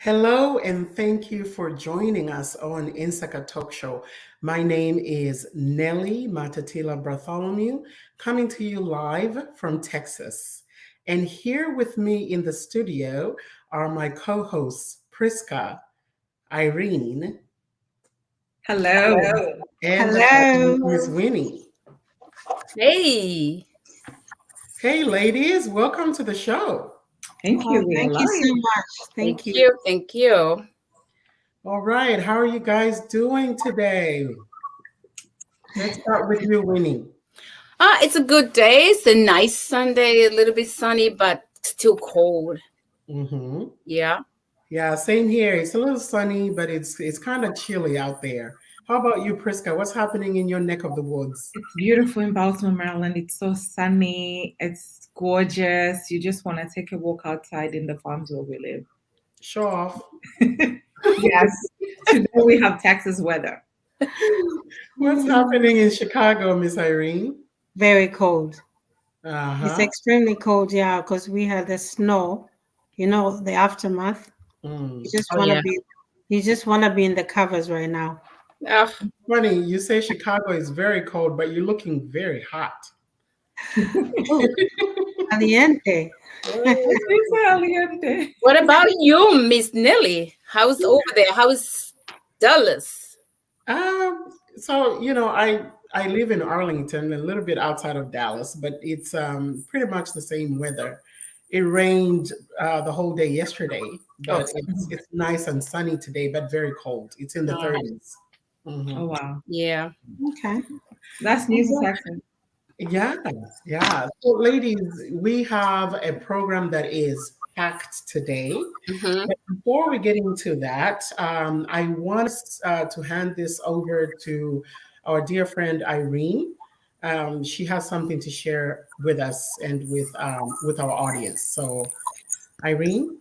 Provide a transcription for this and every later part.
Hello, and thank you for joining us on INSAKA Talk Show. My name is Nelly Matatila Bartholomew, coming to you live from Texas. And here with me in the studio are my co hosts, Priska, Irene, Hello. and Hello. Miss Winnie. Hey. Hey, ladies, welcome to the show. Thank you. We Thank you alive. so much. Thank you. you. Thank you. All right, how are you guys doing today? Let's start with you, Winnie. It's a good day. It's a nice Sunday, a little bit sunny, but still cold. Mm-hmm. Yeah. Yeah, same here. It's a little sunny, but it's kind of chilly out there. How about you, Priska? What's happening in your neck of the woods? It's beautiful in Baltimore, Maryland. It's so sunny. It's gorgeous. You just want to take a walk outside in the farms where we live. Show off. Yes. Today we have Texas weather. What's happening in Chicago, Miss Irene? Very cold. Uh-huh. It's extremely cold, yeah, because we had the snow, the aftermath. Mm. You just want to be in the covers right now. Funny, you say Chicago is very cold, but you're looking very hot. Caliente. What about you, Miss Nelly? How's over there? How's Dallas? So I live in Arlington, a little bit outside of Dallas, but it's pretty much the same weather. It rained the whole day yesterday, but it's nice and sunny today, but very cold. It's in the 30s. Mm-hmm. Oh wow. Yeah. Okay. That's news to Texas. Yeah. So, ladies, we have a program that is packed today. Mm-hmm. But before we get into that, I want to hand this over to our dear friend Irene. She has something to share with us and with our audience. So, Irene.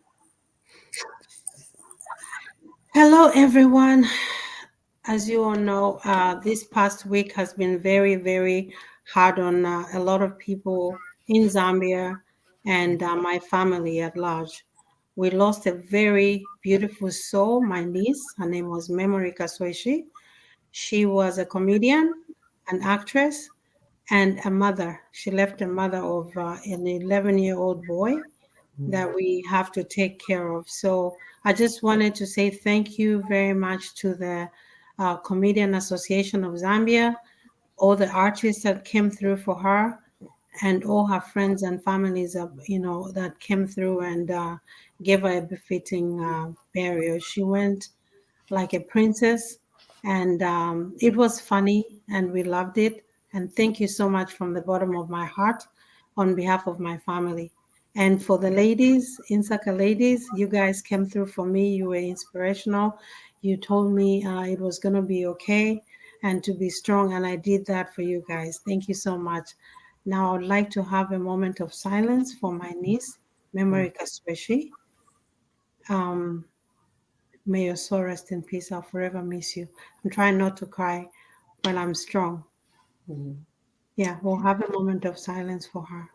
Hello, everyone. As you all know, this past week has been very, very hard on a lot of people in Zambia and my family at large. We lost a very beautiful soul, my niece. Her name was Memory Kasweshi. She was a comedian, an actress, and a mother. She left a mother of an 11-year-old boy that we have to take care of. So I just wanted to say thank you very much to the Comedian Association of Zambia, all the artists that came through for her, and all her friends and families, that came through and gave her a befitting burial. She went like a princess, and it was funny, and we loved it. And thank you so much from the bottom of my heart on behalf of my family. And for the ladies, INSAKA ladies, you guys came through for me. You were inspirational. You told me it was going to be okay and to be strong. And I did that for you guys. Thank you so much. Now I'd like to have a moment of silence for my niece, Memory Kasweshi. May your soul rest in peace. I'll forever miss you. I'm trying not to cry when I'm strong. Mm-hmm. Yeah, we'll have a moment of silence for her.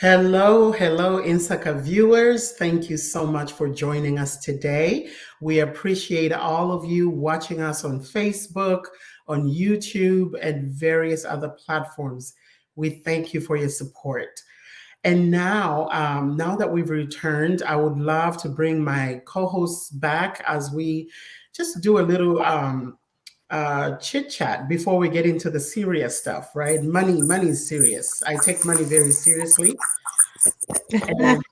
Hello, hello, INSAKA viewers. Thank you so much for joining us today. We appreciate all of you watching us on Facebook, on YouTube, and various other platforms. We thank you for your support. And now that we've returned, I would love to bring my co-hosts back as we just do a little chit chat before we get into the serious stuff, right? Money is serious. I take money very seriously. And,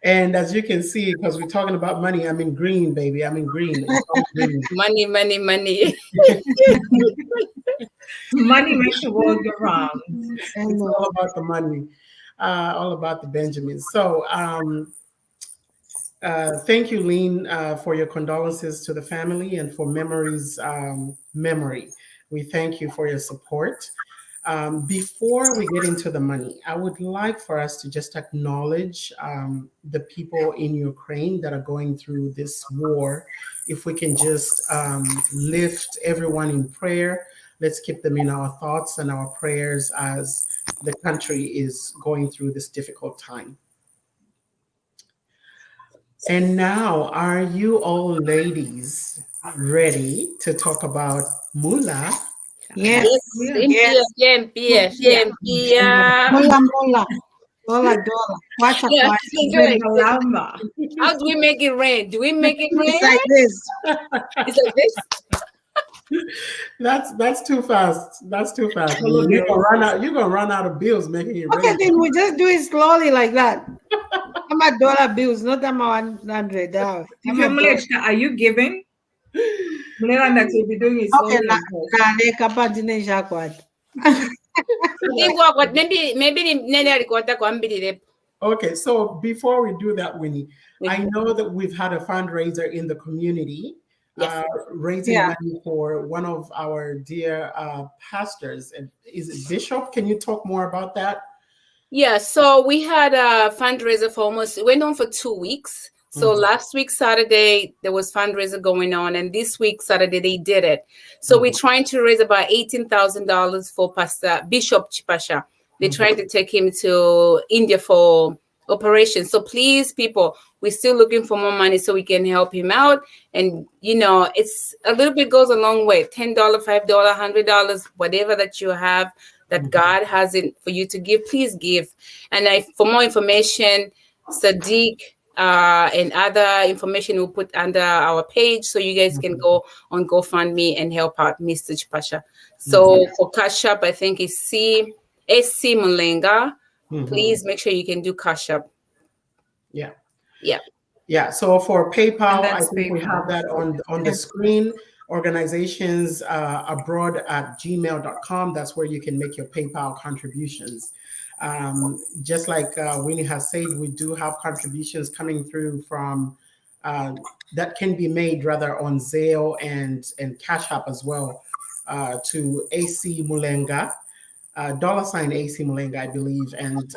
and as you can see, because we're talking about money, I'm in green, baby. I'm in green. It's all green. Money. Money makes the world go round. It's all about the money, all about the Benjamins. So thank you, Lean, for your condolences to the family and for memory. We thank you for your support. Before we get into the money, I would like for us to just acknowledge the people in Ukraine that are going through this war. If we can just lift everyone in prayer, let's keep them in our thoughts and our prayers as the country is going through this difficult time. And now, are you all ladies ready to talk about Mula? Yes. Empia. Dollar. Watch out. Yeah, Lamba. how do we make it rain? Do we make it rain? It's like this. It's like this. That's too fast. That's too fast. You're gonna run out of bills making it Okay, rain. then we just do it slowly like that. I'm a dollar bills, not I'm $100. Are you giving? That you'll be doing it Okay, Okay, so before we do that, Winnie, I know that we've had a fundraiser in the community, raising money for one of our dear pastors. Is it Bishop? Can you talk more about that? Yeah, so we had a fundraiser it went on for 2 weeks. So last week, Saturday, there was fundraiser going on. And this week, Saturday, they did it. So we're trying to raise about $18,000 for Pastor Bishop Chipasha. They're trying to take him to India for operation. So please, people, we're still looking for more money so we can help him out. And, it's a little bit goes a long way. $10, $5, $100, whatever that you have that God has it for you to give, please give. And for more information, Sadiq, and other information we'll put under our page so you guys can go on GoFundMe and help out Mr. Chipasha. So for Cash App, I think it's SC Mulenga. Please make sure you can do Cash App. Yeah. So for PayPal, I think we have that on the screen. Organizations abroad at gmail.com. That's where you can make your PayPal contributions. Just like Winnie has said, we do have contributions coming through from that can be made rather on Zelle and Cash App as well to AC Mulenga, $ AC Mulenga, I believe, and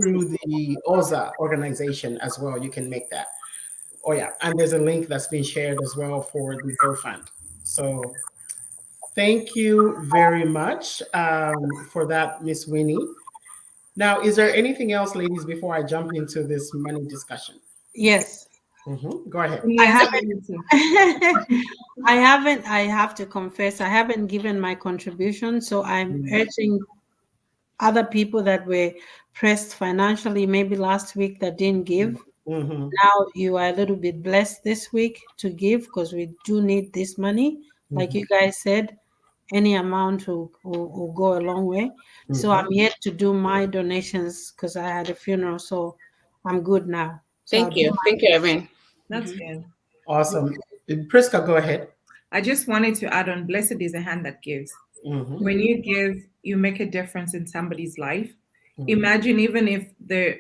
through the OZA organization as well, you can make that. Oh yeah, and there's a link that's been shared as well for the GoFund. So thank you very much for that, Miss Winnie. Now, is there anything else, ladies, before I jump into this money discussion? Yes. Go ahead. I have to confess, I haven't given my contribution. So I'm urging other people that were pressed financially, maybe last week that didn't give. Now you are a little bit blessed this week to give because we do need this money. Like you guys said, any amount will go a long way. So I'm yet to do my donations because I had a funeral. So I'm good now. So Thank you, Erin. That's good. Awesome. Priska, go ahead. I just wanted to add on, blessed is the hand that gives. When you give, you make a difference in somebody's life. Imagine even if the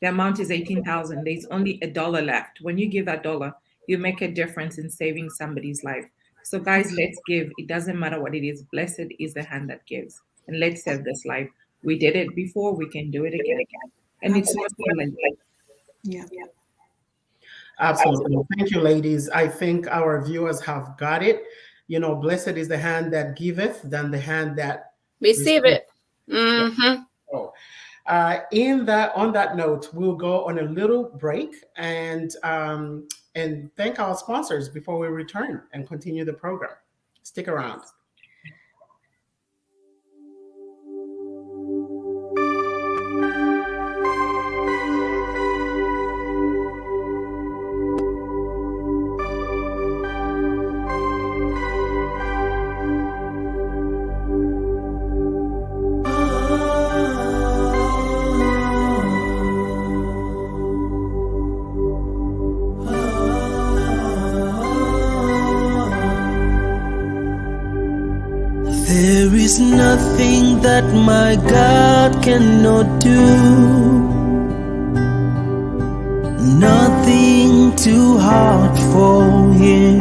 amount is 18,000, there's only $1 left. When you give that $1, you make a difference in saving somebody's life. So guys, let's give. It doesn't matter what it is. Blessed is the hand that gives. And let's save this life. We did it before, we can do it again. And it's not human. Absolutely. Thank you, ladies. I think our viewers have got it. Blessed is the hand that giveth than the hand that receive it. On that note, we'll go on a little break and thank our sponsors before we return and continue the program. Stick around. There is nothing that my God cannot do, nothing too hard for Him.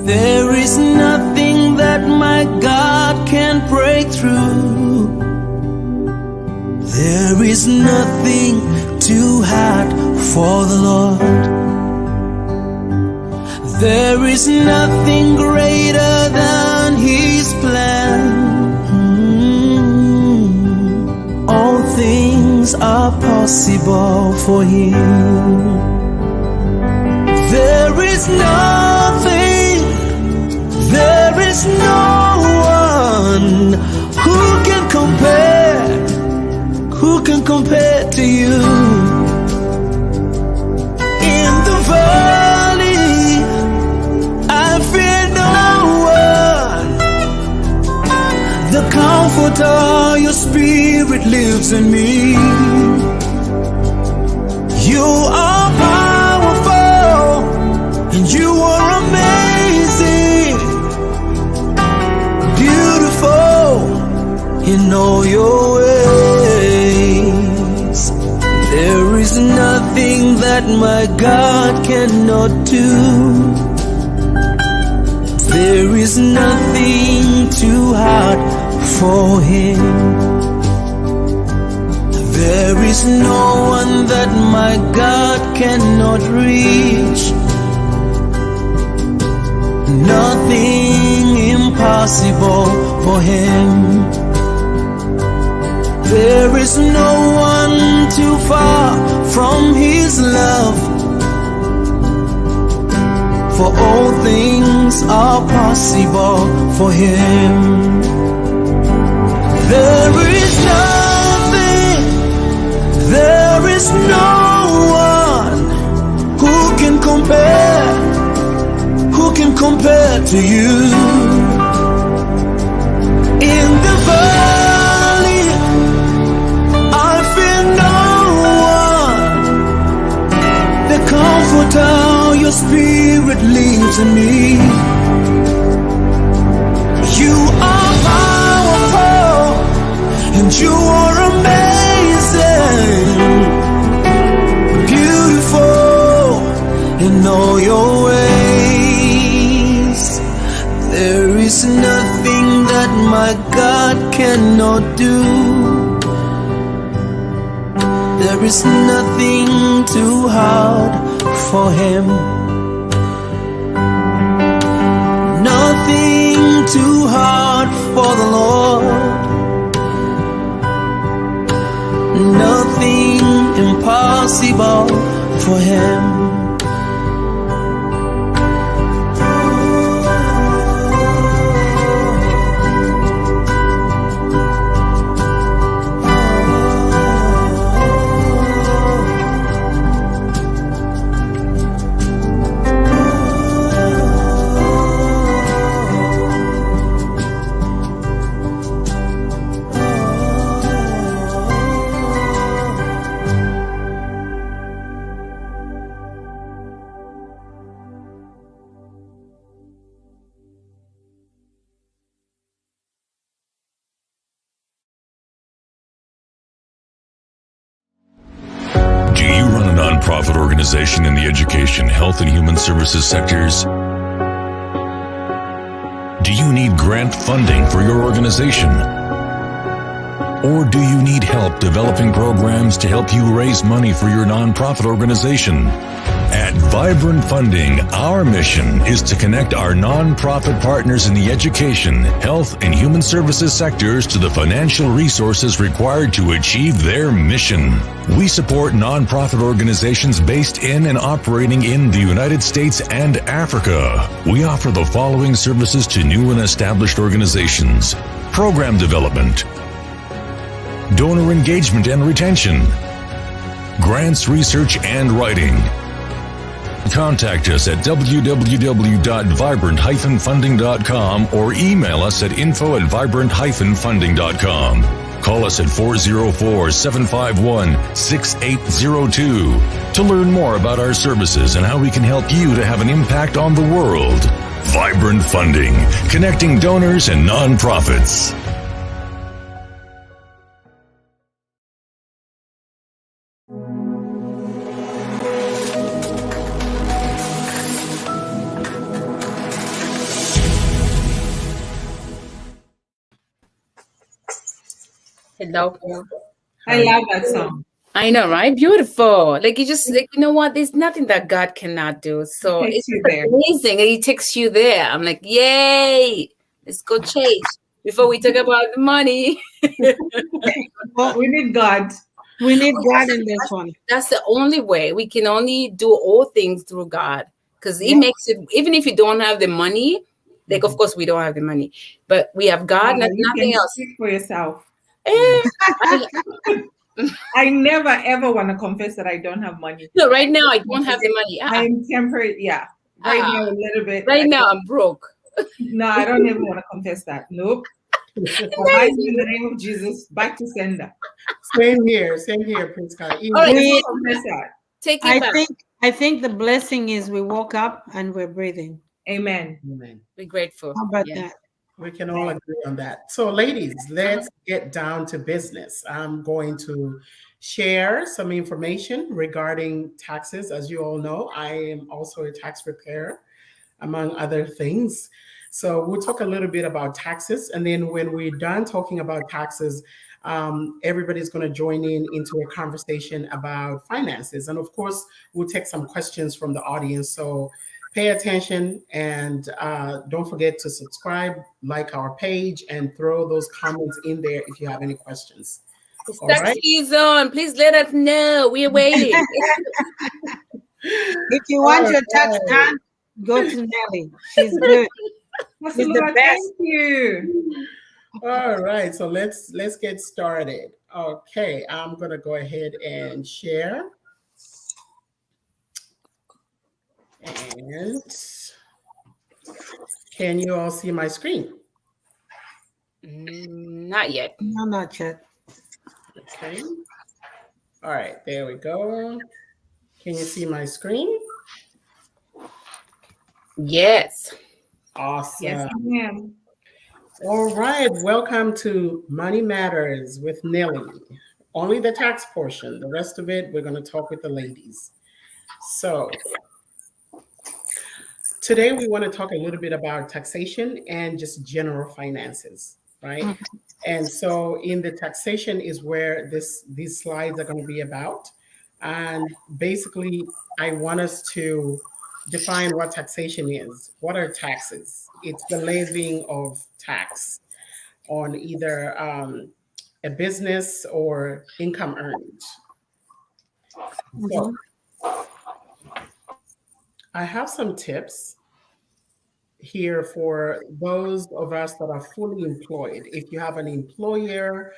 There is nothing that my God can't break through. There is nothing too hard for the Lord. There is nothing greater than His plan. All things are possible for Him. There is nothing, there is no one who can compare to you. In the valley, I fear no one. The Comforter, your Spirit lives in me. You are powerful and you are amazing, beautiful in all your ways. There is nothing that my God cannot do. There is nothing too hard for Him. There is no one that my God cannot reach. Nothing impossible for Him. There is no one too far from His love. For all things are possible for Him. There is nothing, there is no one who can compare to you. In the valley, I fear no one. The Comforter, your Spirit lives in me. You are powerful and you are amazing, beautiful in all your ways. There is nothing that my God cannot do. There is nothing too hard for Him. Nothing too hard for the Lord. Nothing impossible for Him. Nonprofit organization in the education, health, and human services sectors? Do you need grant funding for your organization? Or do you need help developing programs to help you raise money for your nonprofit organization? At At Vibrant Funding, our mission is to connect our nonprofit partners in the education, health, and human services sectors to the financial resources required to achieve their mission. We support nonprofit organizations based in and operating in the United States and Africa. We offer the following services to new and established organizations: program development, donor engagement and retention, grants research and writing. Contact us at www.vibrant-funding.com or email us at info@vibrant-funding.com. Call us at 404-751-6802 to learn more about our services and how we can help you to have an impact on the world. Vibrant Funding, connecting donors and nonprofits. Hello. I love that song. I know, right? Beautiful. Like you just like, you know what? There's nothing that God cannot do. So Takes it's you there. amazing. And He takes you there. I'm like, yay! Let's go chase before we talk about the money. Well, We need God. we need God in this one. That's the only way. We can only do all things through God, because He Yeah. makes it. Even if you don't have the money, like of course we don't have the money, but we have God. Father, you Nothing can else. speak for yourself. Eh, I never ever want to confess that I don't have money. no, right now I don't have the money. I'm temporary. Yeah. Right Uh-uh. now, a little bit. Right now I'm broke. No, I don't ever want to confess that. Nope. Bind in the name of Jesus, back to sender. Same here, Prince Kai. All right, We- Confess that. take it back. I think the blessing is we woke up and we're breathing. Amen. Amen. We're grateful. How about Yeah. that? We can all agree on that. So, ladies, let's get down to business. I'm going to share some information regarding taxes. As you all know, I am also a tax preparer, among other things. So, we'll talk a little bit about taxes. And then, when we're done talking about taxes, everybody's going to join into a conversation about finances. And of course, we'll take some questions from the audience. So, pay attention and don't forget to subscribe, like our page, and throw those comments in there if you have any questions. It's All tax right. season. Please let us know. We're waiting. If you want your tax done, go to Nelly. She's good. Pastor It's the Laura, best. thank you. All right, so let's get started. Okay, I'm gonna go ahead and share. And can you all see my screen? Not yet. No, not yet. Okay. All right, there we go. Can you see my screen? Yes. Awesome. Yes, I am. All right, welcome to Money Matters with Nelly. Only the tax portion. The rest of it, we're going to talk with the ladies. So today we want to talk a little bit about taxation and just general finances, right? Mhm. And so in the taxation is where these slides are going to be about. And basically, I want us to define what taxation is. What are taxes? It's the levying of tax on either a business or income earned. So I have some tips here for those of us that are fully employed. If you have an employer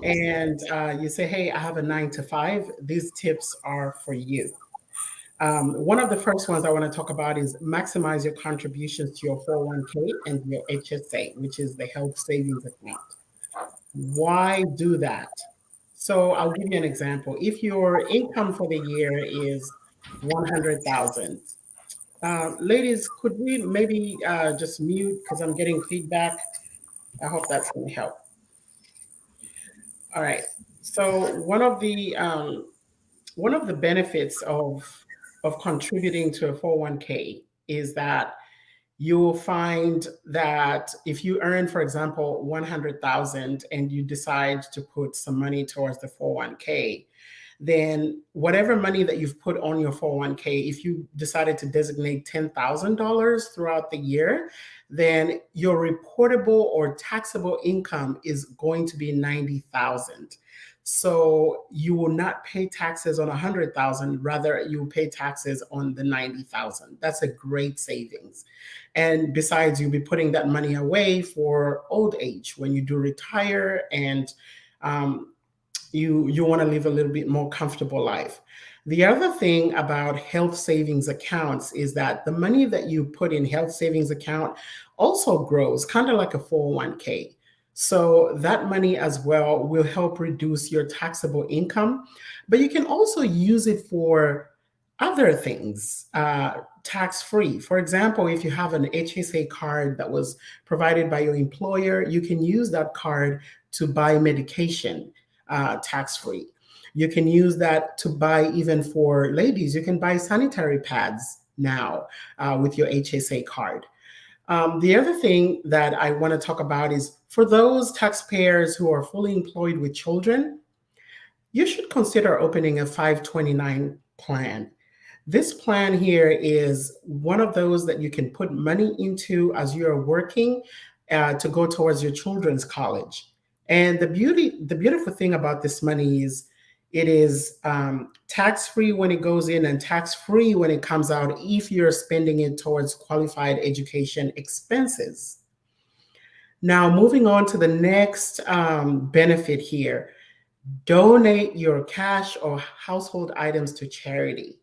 and you say, hey, I have a 9 to 5, these tips are for you. One of the first ones I want to talk about is maximize your contributions to your 401k and your HSA, which is the health savings account. Why do that? So I'll give you an example. If your income for the year is 100,000, ladies, could we maybe just mute because I'm getting feedback? I hope that's going to help. All right. So one of the benefits of contributing to a 401k is that you will find that if you earn, for example, 100,000 and you decide to put some money towards the 401k, then whatever money that you've put on your 401k, if you decided to designate $10,000 throughout the year, then your reportable or taxable income is going to be $90,000. So you will not pay taxes on $100,000, rather you will pay taxes on the $90,000. That's a great savings. And besides, you'll be putting that money away for old age when you do retire, and you want to live a little bit more comfortable life. The other thing about health savings accounts is that the money that you put in health savings account also grows, kind of like a 401k. So that money as well will help reduce your taxable income, but you can also use it for other things, tax-free. For example, if you have an HSA card that was provided by your employer, you can use that card to buy medication tax-free. You can use that to buy, even for ladies, you can buy sanitary pads now with your HSA card. The other thing that I want to talk about is for those taxpayers who are fully employed with children, you should consider opening a 529 plan. This plan here is one of those that you can put money into as you're working to go towards your children's college. And the beautiful thing about this money is it is tax-free when it goes in and tax-free when it comes out if you're spending it towards qualified education expenses. Now, moving on to the next benefit here, donate your cash or household items to charity.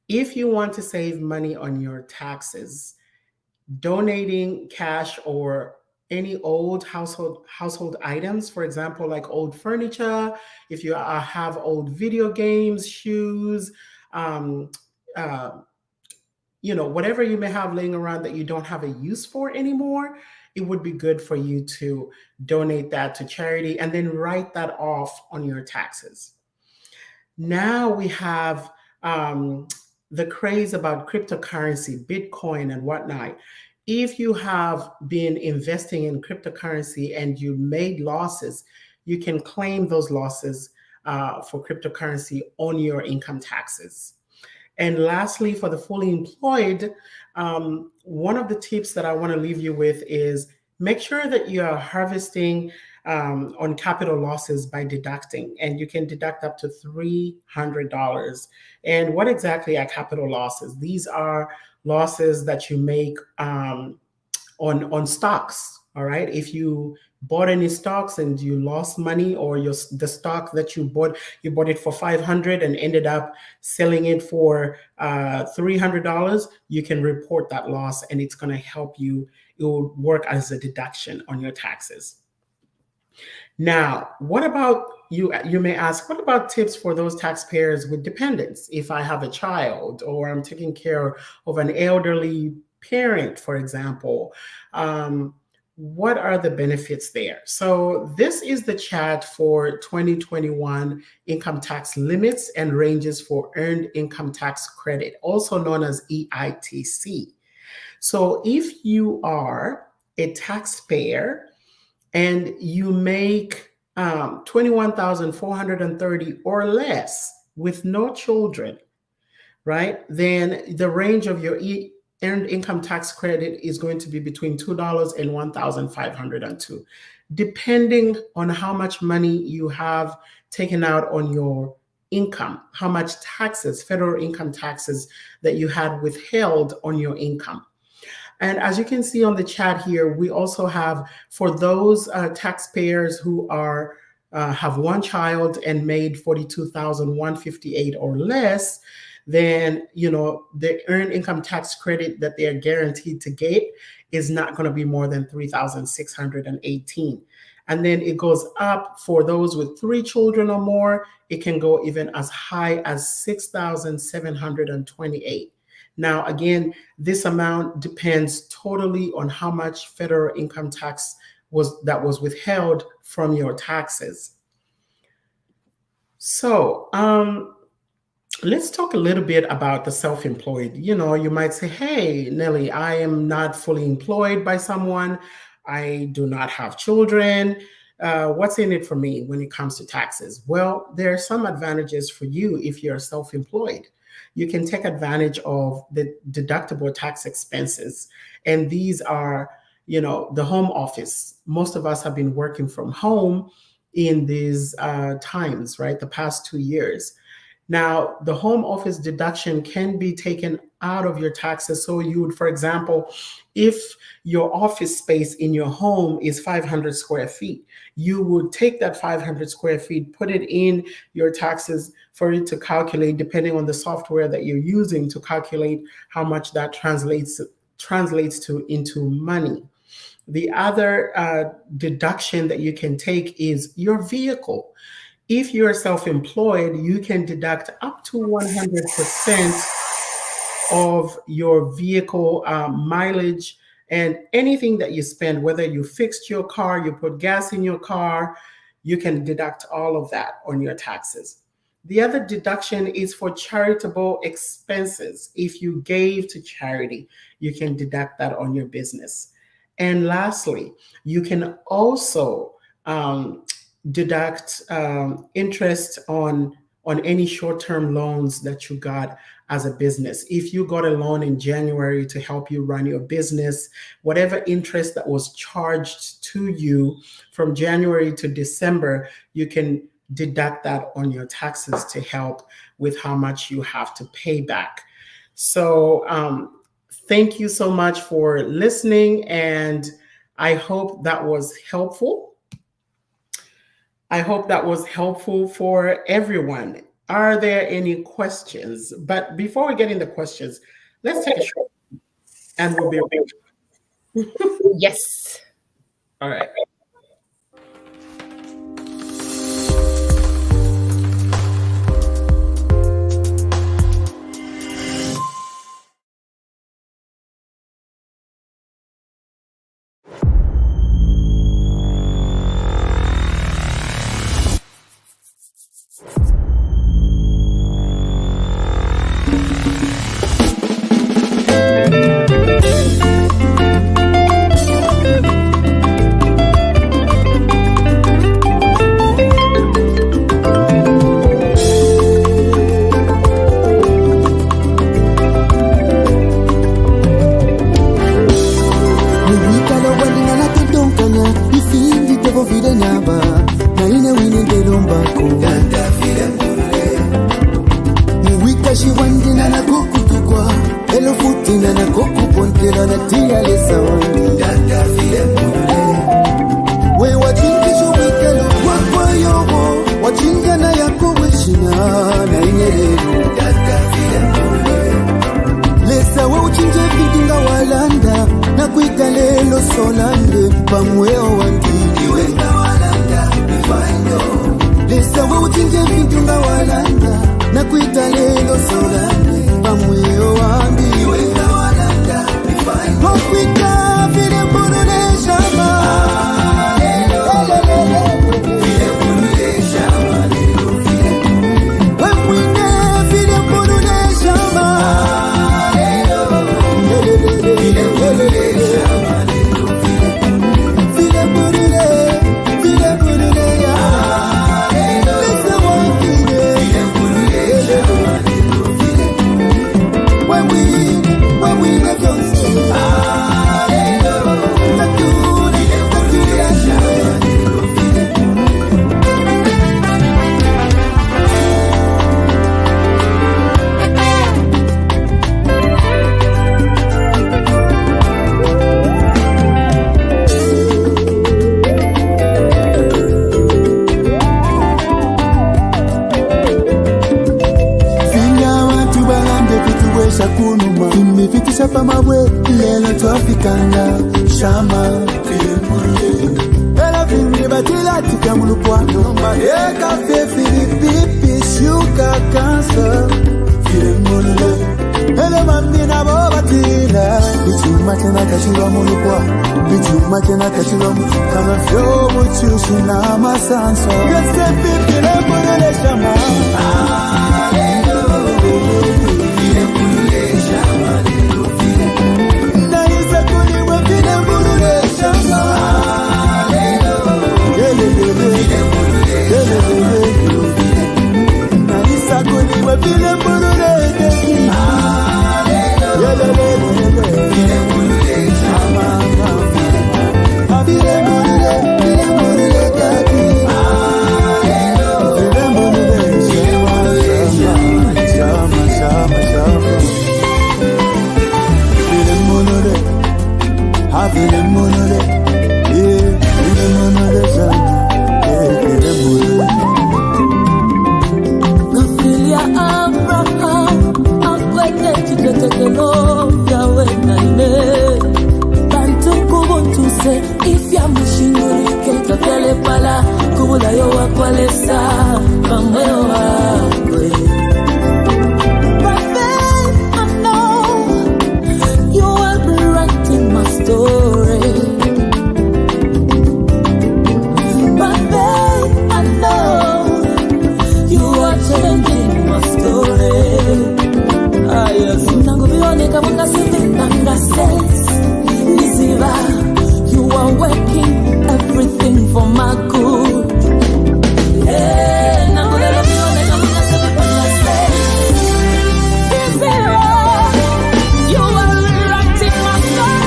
If you want to save money on your taxes, donating cash or any old household items, for example, like old furniture, if you have old video games, shoes, whatever you may have laying around that you don't have a use for anymore, it would be good for you to donate that to charity and then write that off on your taxes. Now we have the craze about cryptocurrency, Bitcoin and whatnot. If you have been investing in cryptocurrency and you made losses, you can claim those losses for cryptocurrency on your income taxes. And lastly, for the fully employed, one of the tips that I want to leave you with is make sure that you are harvesting on capital losses by deducting, and you can deduct up to $300. And what exactly are capital losses? These are losses that you make on stocks. All right. If you bought any stocks and you lost money, or the stock that you bought it for $500 and ended up selling it for $300, you can report that loss, and it's going to help you. It will work as a deduction on your taxes. Now, what about you? You may ask, what about tips for those taxpayers with dependents? If I have a child, or I'm taking care of an elderly parent, for example, what are the benefits there? So this is the chart for 2021 income tax limits and ranges for earned income tax credit, also known as EITC. So if you are a taxpayer and you make $21,430 or less with no children, right? Then the range of your earned income tax credit is going to be between $2 and $1,502, depending on how much money you have taken out on your income, how much taxes, federal income taxes that you had withheld on your income. And as you can see on the chat here, we also have, for those taxpayers who are have one child and made $42,158 or less, then the earned income tax credit that they are guaranteed to get is not going to be more than $3,618. And then it goes up for those with 3 children or more. It can go even as high as $6,728. Now, again, this amount depends totally on how much federal income tax was withheld from your taxes. So let's talk a little bit about the self-employed. You might say, hey, Nelly, I am not fully employed by someone. I do not have children. what's in it for me when it comes to taxes? Well, there are some advantages for you if you're self-employed. You can take advantage of the deductible tax expenses. And these are, the home office. Most of us have been working from home in these times, right? The past 2 years. Now, the home office deduction can be taken out of your taxes. So you would, for example, if your office space in your home is 500 square feet, you would take that 500 square feet, put it in your taxes for it to calculate, depending on the software that you're using to calculate how much that translates to into money. The other deduction that you can take is your vehicle. If you're self-employed, you can deduct up to 100% of your vehicle mileage and anything that you spend, whether you fixed your car, you put gas in your car, you can deduct all of that on your taxes. The other deduction is for charitable expenses. If you gave to charity, you can deduct that on your business. And lastly, you can also deduct interest on any short-term loans that you got as a business. If you got a loan in January to help you run your business, whatever interest that was charged to you from January to December, you can deduct that on your taxes to help with how much you have to pay back. So thank you so much for listening, and I hope that was helpful. I hope that was helpful for everyone. Are there any questions? But before we get into questions, let's take a short and we'll be right back. Yes. All right. If ya mushinguri keka vyale pala kubula yo wakwalesa pamweo wakwe. But then I know you will be writing my story. But then I know you are changing my story. Ah yes. Nango bioneka munga sivi nanga sense. Nisiva. You are working everything for my good. Yeah, now I'm gonna you are rewriting my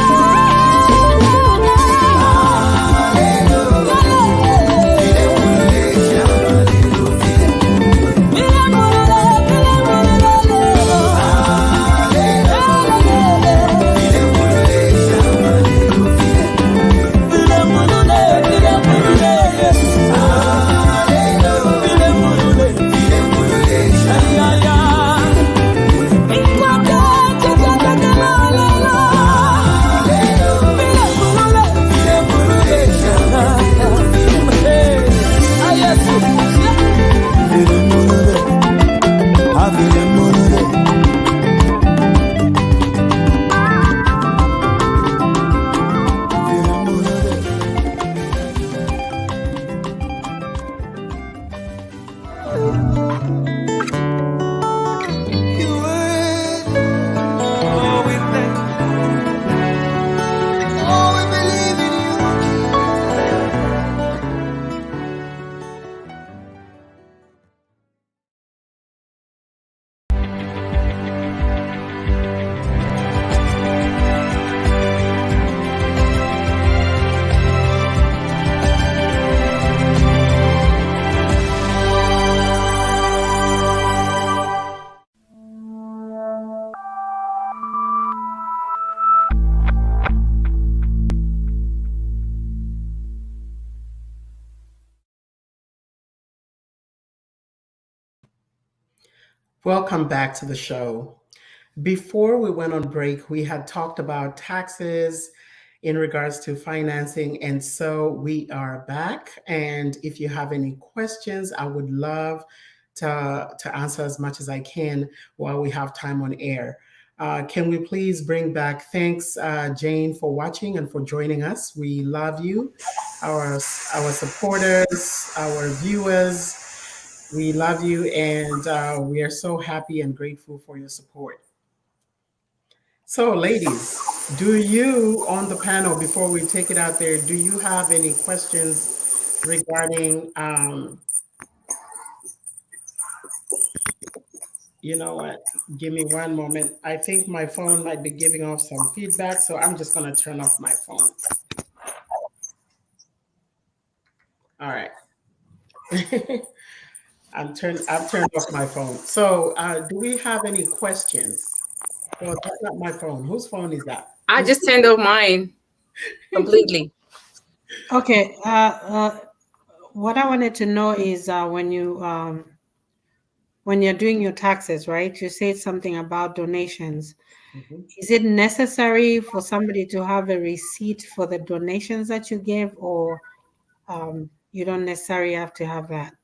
Welcome back to the show. Before we went on break, we had talked about taxes in regards to financing. And so we are back. And if you have any questions, I would love to answer as much as I can while we have time on air. Can we please bring back, thanks, Jane, for watching and for joining us. We love you, our supporters, our viewers. We love you, and we are so happy and grateful for your support. So, ladies, do you on the panel, before we take it out there, do you have any questions regarding, you know what, give me one moment. I think my phone might be giving off some feedback, so I'm just going to turn off my phone. All right. I've turned off my phone. So do we have any questions? Oh, that's not my phone. Whose phone is that? I just turned off mine completely. Okay. What I wanted to know is when you're doing your taxes, right? You said something about donations. Mm-hmm. Is it necessary for somebody to have a receipt for the donations that you gave, or you don't necessarily have to have that?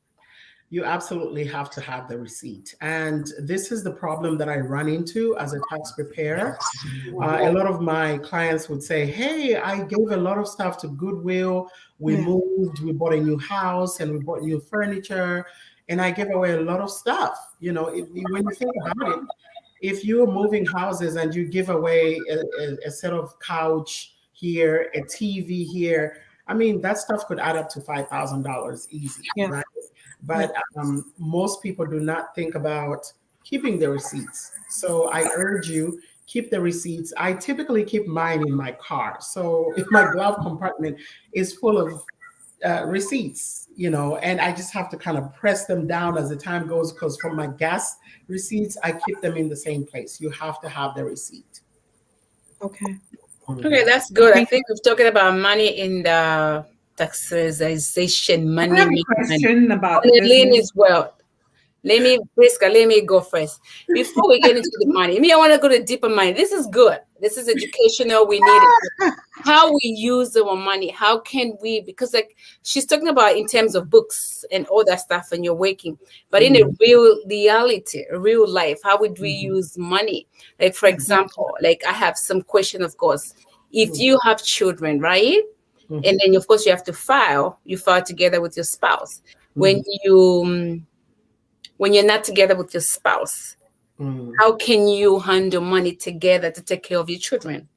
You absolutely have to have the receipt. And this is the problem that I run into as a tax preparer. A lot of my clients would say, hey, I gave a lot of stuff to Goodwill. We moved, we bought a new house, and we bought new furniture. And I gave away a lot of stuff. You know, when you think about it, if you're moving houses and you give away a set of couch here, a TV here, I mean, that stuff could add up to $5,000 easy, right? But most people do not think about keeping the receipts. So I urge you, keep the receipts. I typically keep mine in my car. So if my glove compartment is full of receipts, you know, and I just have to kind of press them down as the time goes, because for my gas receipts, I keep them in the same place. You have to have the receipt. Okay. Okay, that's good. I think we've talked about money in the taxation, I have a question about business. as well. Let me go first. Before we get into the money, I want to go to deeper money. This is good. This is educational. We need it. How we use our money. How can we, because like she's talking about in terms of books and all that stuff and you're waking, but in a real reality, real life, how would we use money? Like, for example, like I have some question, of course, if you have children, right? And then of course you have to you file together with your spouse. When you're not together with your spouse, how can you handle money together to take care of your children?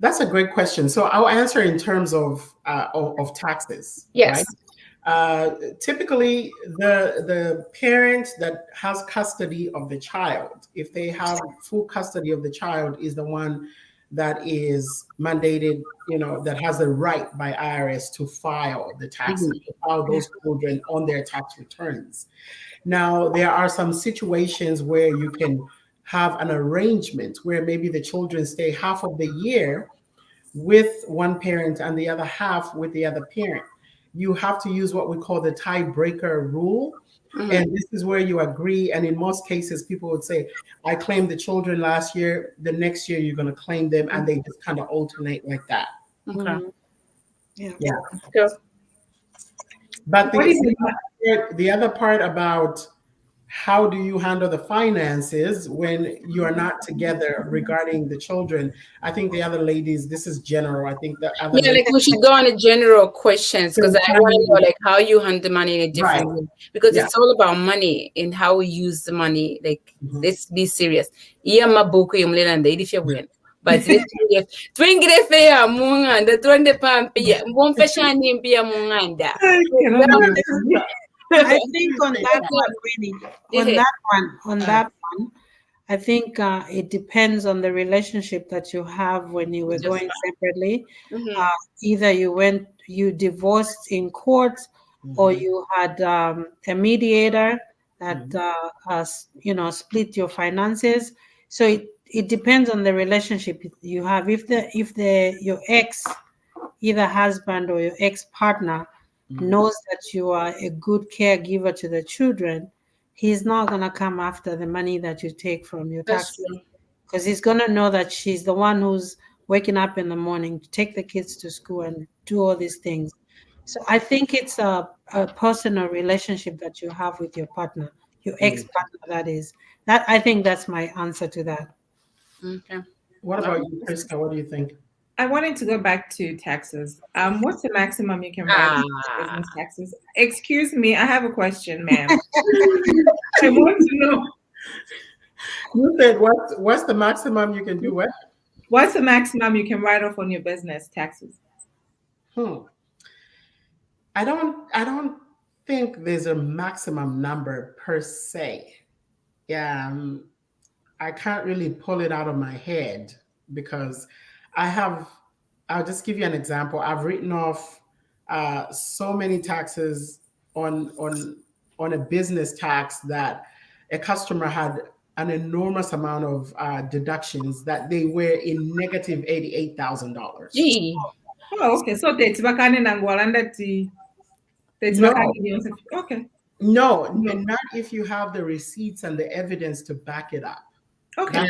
That's a great question. So I'll answer in terms of taxes. Yes. Right? Typically, the parent that has custody of the child, if they have full custody of the child, is the one that is mandated, that has the right by IRS to file the taxes, to file those children on their tax returns. Now, there are some situations where you can have an arrangement where maybe the children stay half of the year with one parent and the other half with the other parent. You have to use what we call the tiebreaker rule. And this is where you agree. And in most cases, people would say, I claimed the children last year. The next year, you're going to claim them. And they just kind of alternate like that. Okay. Yeah. But the other part about how do you handle the finances when you are not together regarding the children? I think the other ladies, this is general. I think that like we should go on the general questions because I want to know like how you handle money in a different way, because it's all about money and how we use the money. Like let's be serious. But twingire fair munganda twende pampia mbomfeshani mpia munganda. I think on that one, really, on that one, I think it depends on the relationship that you have when you were going separately. Either you divorced in court, or you had a mediator that split your finances. So it depends on the relationship you have. If your ex, either husband or your ex-partner, knows that you are a good caregiver to the children, he's not going to come after the money that you take from your taxes, because he's going to know that she's the one who's waking up in the morning to take the kids to school and do all these things. So I think it's a personal relationship that you have with your partner, your ex-partner, that is. I think that's my answer to that. Okay. What about you, Priska? What do you think? I wanted to go back to taxes. What's the maximum you can write business taxes? Excuse me, I have a question, ma'am. I want to know. You said what's the maximum you can do what? What's the maximum you can write off on your business taxes? I don't think there's a maximum number per se. Yeah, I can't really pull it out of my head because I'll just give you an example. I've written off so many taxes on a business tax that a customer had an enormous amount of deductions that they were in negative $88,000. Oh, okay. So that's okay. No, and not if you have the receipts and the evidence to back it up. Okay.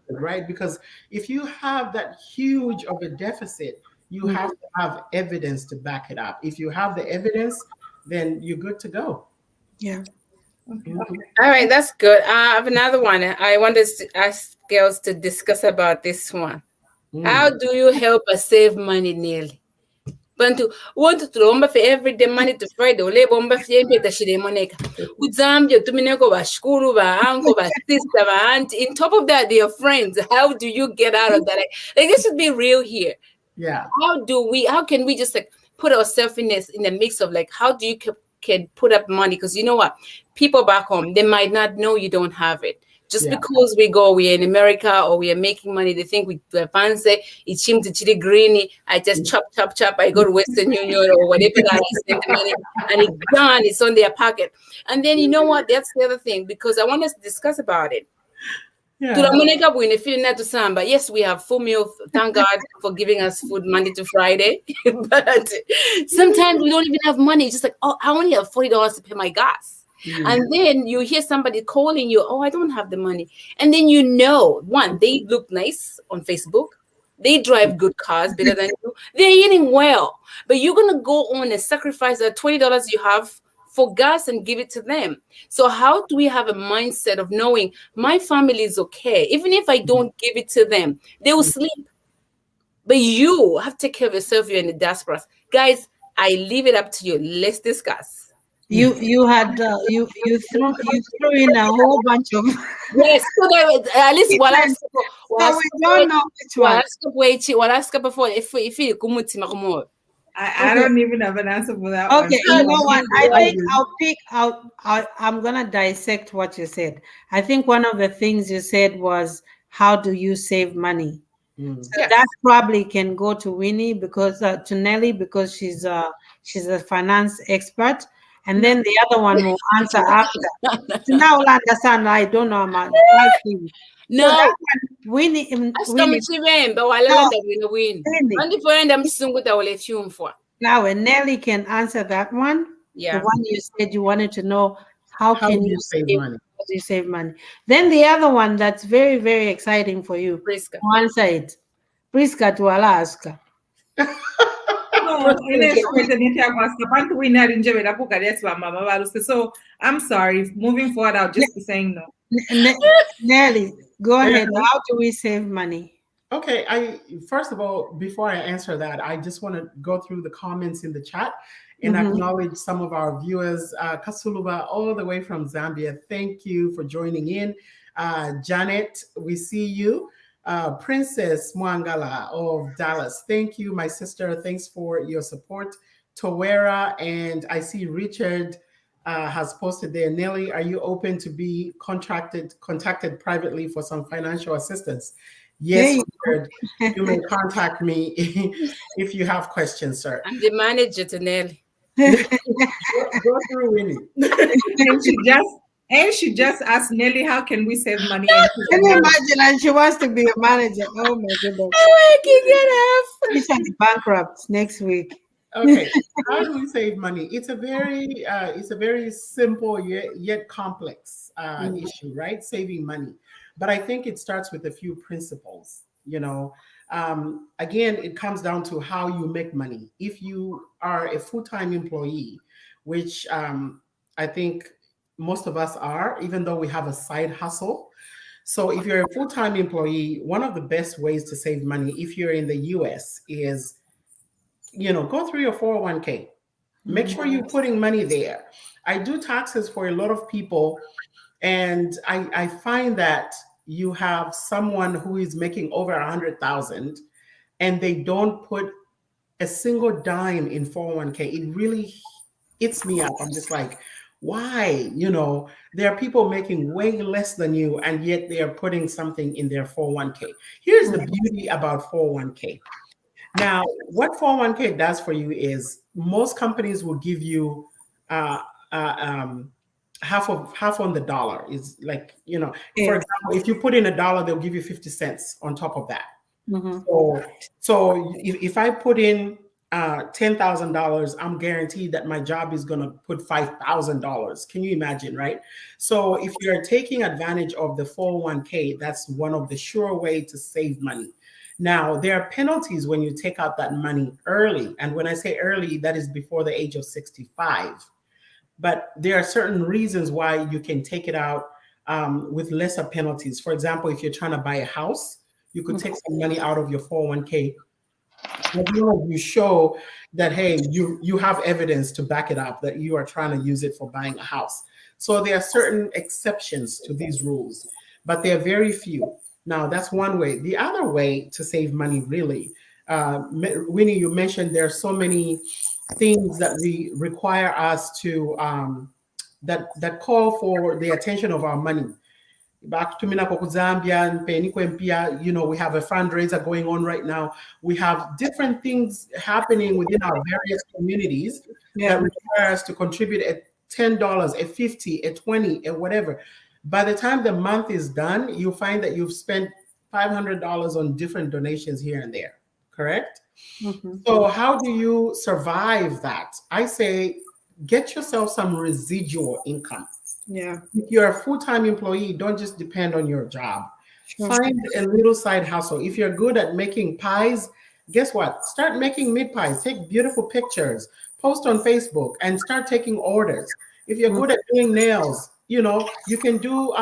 Right? Because if you have that huge of a deficit, you have to have evidence to back it up. If you have the evidence, then you're good to go. Yeah. Okay. All right, that's good. I have another one. I want to ask girls to discuss about this one. How do you help us save money, Neil? Bantu want to romba for everyday money to Friday. Ole bomba fiembe tashire moneka. Uzambia tumineko ba shkuru ba uncle ba sister ba aunt. In top of that, they are friends. How do you get out of that? Like this should be real here. Yeah. How can we just like put ourselves in the mix of like how do you can put up money? Because you know what, people back home, they might not know you don't have it. Just because we're in America or we are making money, they think we're fancy. It's chim to chili greeny. I just chop. I go to Western Union or whatever that I send the money, and it's done. It's on their pocket. And then you know what? That's the other thing, because I want us to discuss about it. Tulamuneka bwine feeling that to samba. Yes, we have full meal. Thank God for giving us food Monday to Friday. But sometimes we don't even have money. It's just like, oh, I only have $40 to pay my gas. And then you hear somebody calling you, oh, I don't have the money. And then one, they look nice on Facebook. They drive good cars better than you. They're eating well. But you're going to go on and sacrifice the $20 you have for gas and give it to them. So how do we have a mindset of knowing my family is okay? Even if I don't give it to them, they will sleep. But you have to take care of yourself. You're in the diaspora. Guys, I leave it up to you. Let's discuss. You threw in a whole bunch of yes. So at least we don't know which one. I don't even have an answer for that one. Okay, you know what? I think I'm gonna dissect what you said. I think one of the things you said was, how do you save money? So that probably can go to Winnie because to Nelly, because she's a finance expert. And then the other one will answer after. So now I'll understand. I don't know about no. So Winnie. Now, when Nelly can answer that one, the one you said you wanted to know, how can you save money? How do you save money? Then the other one that's very, very exciting for you. Priska. Answer it. Priska to Alaska. So I'm sorry. Moving forward, I'll just be saying no. Nelly, go ahead. How do we save money? Okay, first of all, before I answer that, I just want to go through the comments in the chat and acknowledge some of our viewers. Kasuluba, all the way from Zambia, thank you for joining in. Janet, we see you. Princess Mwangala of Dallas, thank you, my sister. Thanks for your support. Towera, and I see Richard has posted there. Nelly, are you open to be contacted privately for some financial assistance? Yes, Richard, you may contact me if you have questions, sir. I'm the manager to Nelly. Go through Winnie. And she just asked Nelly, how can we save money? Can you imagine? And she wants to be a manager. Oh my goodness. She's bankrupt next week. Okay, how do we save money? It's a very simple yet complex issue, right? Saving money. But I think it starts with a few principles. Again, it comes down to how you make money. If you are a full-time employee, which I think most of us are, even though we have a side hustle. So if you're a full-time employee, one of the best ways to save money, if you're in the US, is, go through your 401k. Make sure you're putting money there. I do taxes for a lot of people, and I find that you have someone who is making over 100,000 and they don't put a single dime in 401k. It really eats me up. I'm just like, why? There are people making way less than you, and yet they are putting something in their 401k. Here's the beauty about 401k. Now, what 401k does for you is most companies will give you half on the dollar. Is like, for example, if you put in $1, they'll give you 50 cents on top of that. So if I put in $10,000, I'm guaranteed that my job is going to put $5,000. Can you imagine, right? So if you're taking advantage of the 401k, that's one of the sure way to save money. Now, there are penalties when you take out that money early. And when I say early, that is before the age of 65. But there are certain reasons why you can take it out with lesser penalties. For example, if you're trying to buy a house, you could take some money out of your 401k. As long as you show that, hey, you have evidence to back it up, that you are trying to use it for buying a house. So there are certain exceptions to these rules, but there are very few. Now, that's one way. The other way to save money, really, Winnie, you mentioned there are so many things that we require us to, that call for the attention of our money. Back to Zambian, we have a fundraiser going on right now. We have different things happening within our various communities that require us to contribute at $10, at $50, at $20, at whatever. By the time the month is done, you find that you've spent $500 on different donations here and there, correct? So how do you survive that? I say, get yourself some residual income. Yeah. If you're a full-time employee, don't just depend on your job. Find a little side hustle. If you're good at making pies, guess what? Start making meat pies. Take beautiful pictures, post on Facebook, and start taking orders. If you're good at doing nails, you know, you can do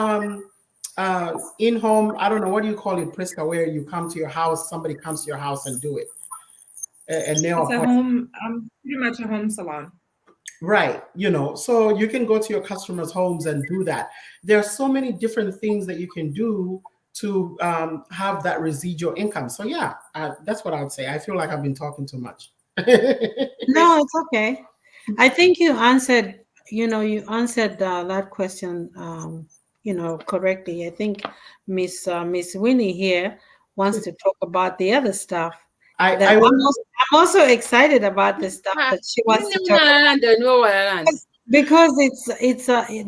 in-home, I don't know, what do you call it, Priska, where you come to your house, somebody comes to your house and do it. A nail It's a home, pretty much a home salon. Right. You know, so you can go to your customers' homes and do that. There are so many different things that you can do to have that residual income. So yeah, that's what I would say. I feel like I've been talking too much. No, it's okay. I think you answered, that question, correctly. I think Miss Winnie here wants to talk about the other stuff. I'm also excited about the stuff that she wants to talk about. Because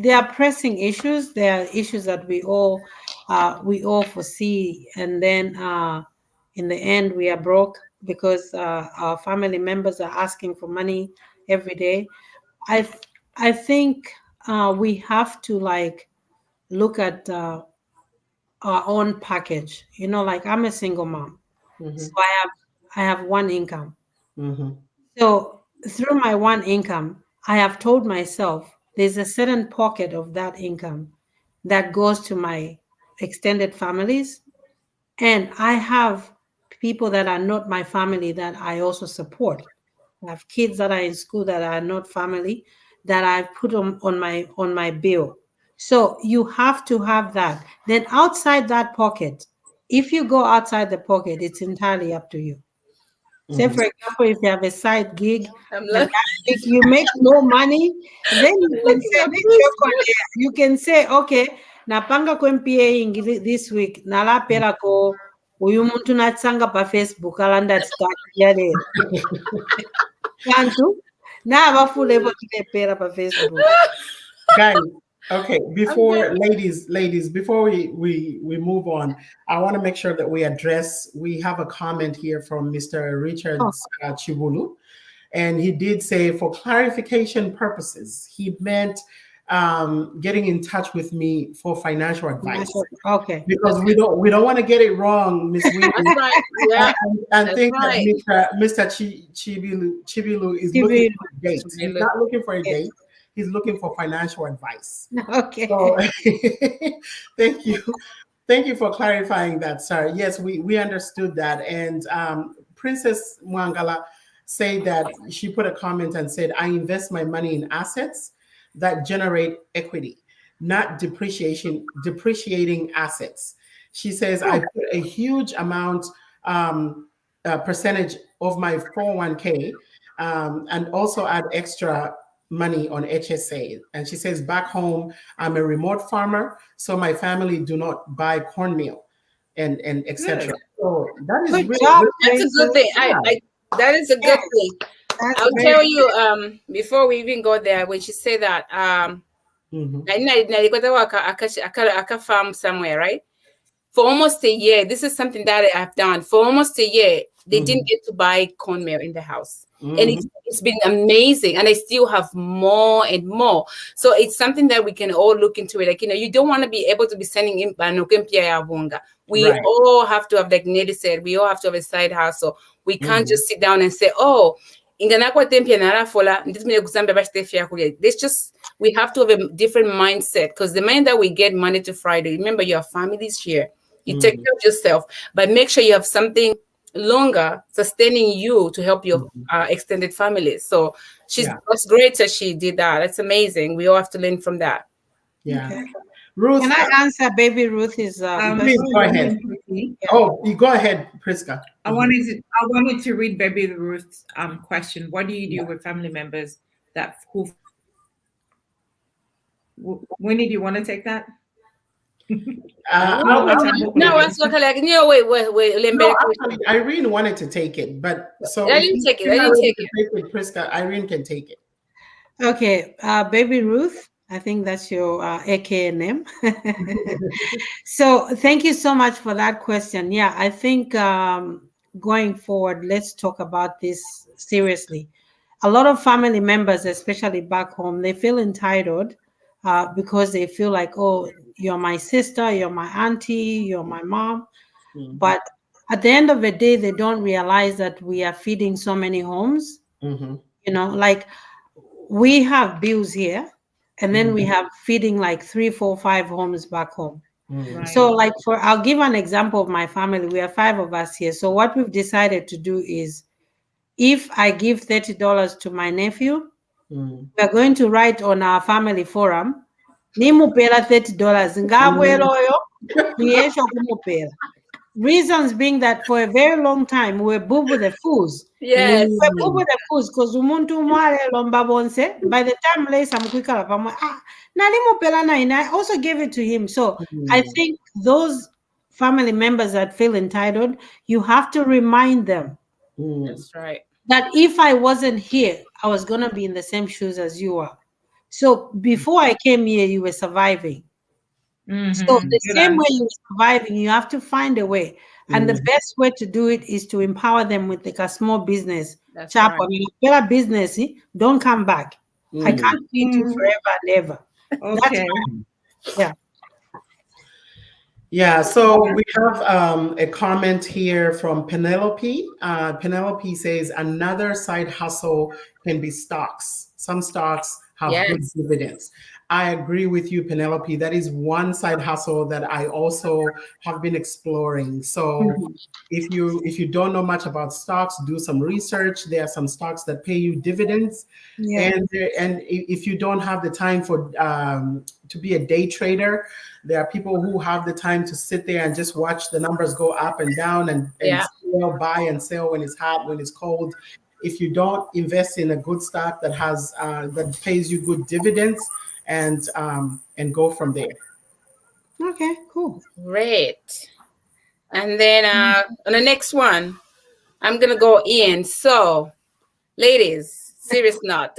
they are pressing issues. They are issues that we all foresee, and then in the end we are broke because our family members are asking for money every day. I think we have to look at our own package. Like I'm a single mom, so I have one income. So through my one income, I have told myself there's a certain pocket of that income that goes to my extended families. And I have people that are not my family that I also support. I have kids that are in school that are not family that I've put on my bill. So you have to have that. Then outside that pocket, if you go outside the pocket, it's entirely up to you. Say, for example, if you have a side gig, if you make no money, then you can say, okay, napanga kwempie this week, nala pera ko uyu muntu natsanga pa Facebook alanda start yale. Kantu na abafule ebo pera pa Facebook. Guys, okay, before ladies, before we move on, I want to make sure that we have a comment here from Mr. Richard Chibulu, and he did say, for clarification purposes, he meant getting in touch with me for financial advice. Okay. Because we don't want to get it wrong, Miss Winnie. That's right. Yeah. And think that Mr. Chibilu is looking for a date. He's not looking for a date. He's looking for financial advice. Okay. So, thank you. Thank you for clarifying that, sir. Yes, we understood that. And Princess Mwangala said that she put a comment and said, I invest my money in assets that generate equity, not depreciating assets. She says, I put a huge amount, percentage of my 401k, and also add extra money on HSA. And she says, back home, I'm a remote farmer, so my family do not buy cornmeal and etc. So that is really that's a good thing. That is a good thing. I'll tell you, before we even go there, when she said that, I farm somewhere, right? For almost a year, this is something that I've done. For almost a year, they didn't get to buy cornmeal in the house. And it's been amazing. And I still have more and more. So it's something that we can all look into it. Like, you don't want to be able to be sending in we all have to have, like Nelly said, we all have to have a side hustle. We can't just sit down and say, oh, there's just, we have to have a different mindset, because the minute that we get Monday to Friday, remember your family's here. You take care of yourself, but make sure you have something longer sustaining you to help your extended family. So that's great that she did that. That's amazing. We all have to learn from that. Yeah. Okay. Ruth, can I answer baby Ruth's please go ahead. Oh, you go ahead, Priska. I wanted to read baby Ruth's question. What do you do with family members Winnie, do you want to take that? Irene wanted to take it, but so I didn't take it. Priska, Irene can take it. Okay, baby Ruth, I think that's your AKA name. So thank you so much for that question. Yeah, I think going forward, let's talk about this seriously. A lot of family members, especially back home, they feel entitled because they feel like, oh, you're my sister, you're my auntie, you're my mom. Mm-hmm. But at the end of the day, they don't realize that we are feeding so many homes. Mm-hmm. You know, like we have bills here, and then we Mm-hmm. have feeding like 3, 4, 5 homes back home. Mm-hmm. So like I'll give an example of my family. We are 5 of us here. So what we've decided to do is, if I give $30 to my nephew, we're going to write on our family forum, nimupela $30 ngabweloyo kuyesho kumupela. Reasons being that for a very long time we're boob with the fools. Yes. We're boob with the fools because umuntu mwale lomba bonse. By the time later mkwikala pamwe, nalimupela na ina. I also gave it to him. So I think those family members that feel entitled, you have to remind them. That's right. That if I wasn't here, I was going to be in the same shoes as you are. So before I came here, you were surviving. So the same way you're surviving, you have to find a way. And the best way to do it is to empower them with like a small business. That's Chap, right. better business, don't come back. I can't feed you forever and ever. Okay. Yeah. Yeah, so we have a comment here from Penelope. Penelope says another side hustle can be stocks. Some stocks have good dividends. I agree with you, Penelope. That is one side hustle that I also have been exploring. So if you don't know much about stocks, do some research. There are some stocks that pay you dividends. Yeah. And if you don't have the time for to be a day trader, there are people who have the time to sit there and just watch the numbers go up and down and sell, buy and sell when it's hot, when it's cold. If you don't invest in a good stock that has that pays you good dividends, and go from there. Okay, cool. Great. And then on the next one, I'm gonna go in. So, ladies,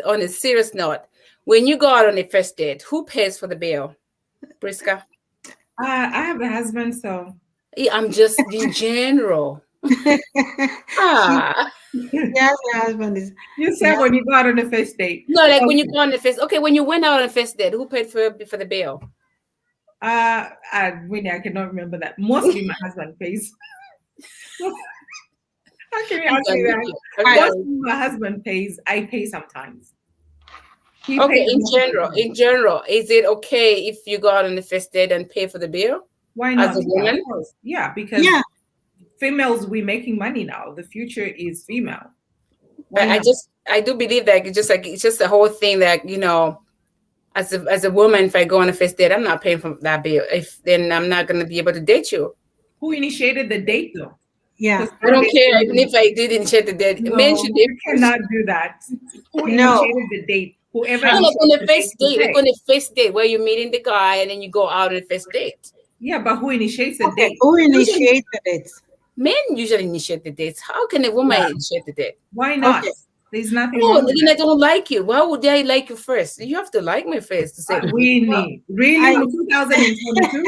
on a serious note, when you go out on a first date, who pays for the bill? Briska? I have a husband, so I'm just in general. Yes, my husband is. You said when you go out on the first date. No, like when you go on the first. Okay, when you went out on the first date, who paid for the bill? Really, I cannot remember that. Mostly my husband pays. How can you ask me that? Mostly my husband pays. I pay sometimes. Okay, in general, is it okay if you go out on the first date and pay for the bill? Why not? As a woman? Yeah, because females, we're making money now. The future is female. I do believe that it's just the whole thing that, you know, as a woman, if I go on a first date, I'm not paying for that bill. Then I'm not going to be able to date you. Who initiated the date, though? Yeah, I don't care even if I did initiate the date. No, Men should you cannot do that. Who initiated the date? Whoever. Like on the first date, like on the first date where you're meeting the guy and then you go out on the first date. Yeah, but who initiates the date? Who initiates the date? Men usually initiate the dates. How can a woman initiate the date? Why not? Okay. There's nothing. Oh, then I don't like you. Why would I like you first? You have to like me first to say. Really? In 2022?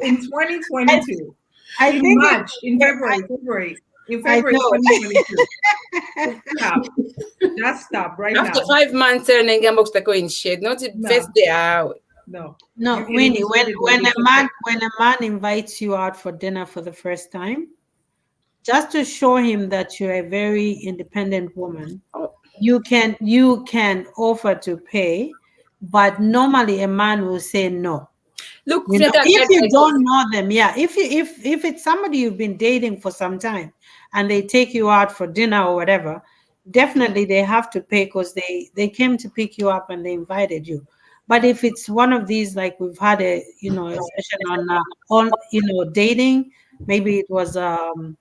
In 2022? In March, in February. In February 2022. Stop. Just stop right After now. 5 months, and then get box to go in shit. Not the first day out. No, Winnie. When a man invites you out for dinner for the first time, just to show him that you're a very independent woman, you can offer to pay, but normally a man will say no. Look, if you don't know them, if it's somebody you've been dating for some time and they take you out for dinner or whatever, definitely they have to pay because they came to pick you up and they invited you. But if it's one of these, like we've had a session on dating, maybe it was an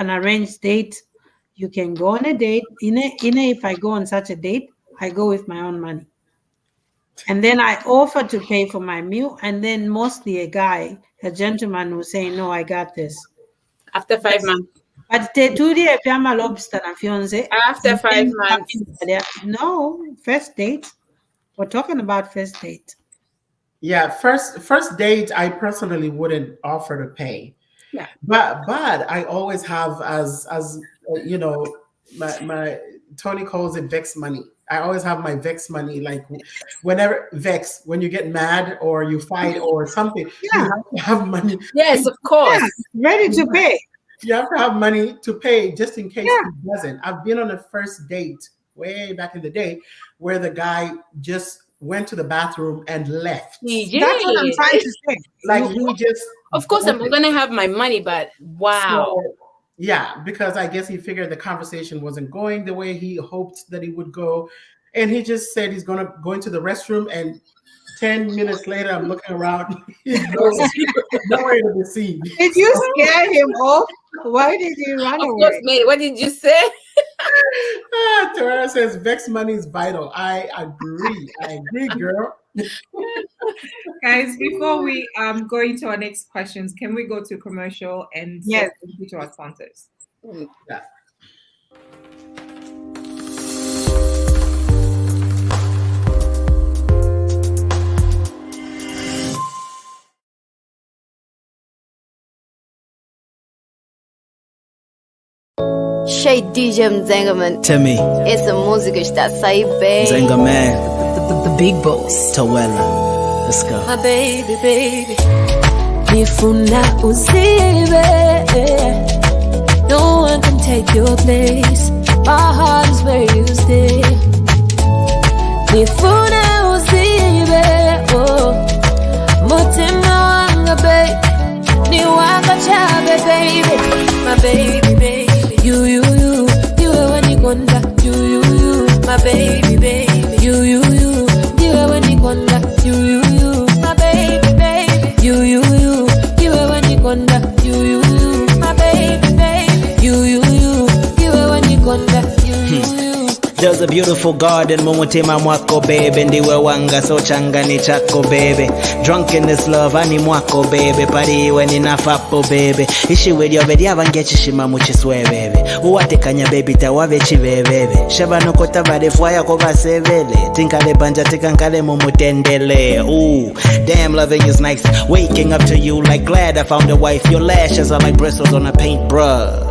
arranged date, you can go on a date. If I go on such a date, I go with my own money. And then I offer to pay for my meal, and then mostly a gentleman will say, no, I got this. After 5 months. But lobster after 5 months. No, first date. We're talking about first date. Yeah, first date, I personally wouldn't offer to pay. Yeah. But I always have as you know, my Tony calls it vex money. I always have my vex money, like whenever vex, when you get mad or you fight or something, you have to have money. Yes, of course. Yeah, ready to pay. You have to have money to pay just in case he doesn't. I've been on a first date way back in the day where the guy just went to the bathroom and left. That's what I'm trying to say. Like he just. Of course, I'm gonna have my money, but wow. So, yeah, because I guess he figured the conversation wasn't going the way he hoped that it would go, and he just said he's going into the restroom, and 10 minutes later, I'm looking around. He's nowhere to be seen. Did you scare him off? Why did he run Of away? course, mate. What did you say? Terrell says vex money is vital. I agree, girl. Guys, before we go into our next questions, can we go to commercial and yes, to our sponsors? Yeah. Şey diyeceğim Zengaman. Tell me. Essa música está saindo bem. Zengaman. The big boss. Tawela. Let's go. My baby, baby. Nifuna uzibe. No one can take your place. My heart is where you stay. Nifuna uzibe. Oh. Mutima wanga baby. Ni wanga chabe baby. My baby, baby. You are when you conda. You, my baby, baby. You are when you conda. You, my baby, baby. You are when you conda. You, my baby, baby. You are when you conda. You. There's a beautiful garden, mumutima mwako baby. Ndiwe wanga so changa ni chako baby. Drunk in this love, ani mwako baby. Pariwe ni nafapo baby. Ishi wedi obedi abangechi shima muchiswe baby. Uwate kanya baby tawabe chive baby. Shaba nukota vade fwaya kova sevele. Tinkale banja tikankale mumutendele. Ooh, damn loving is nice. Waking up to you like glad I found a wife. Your lashes are like bristles on a paintbrush.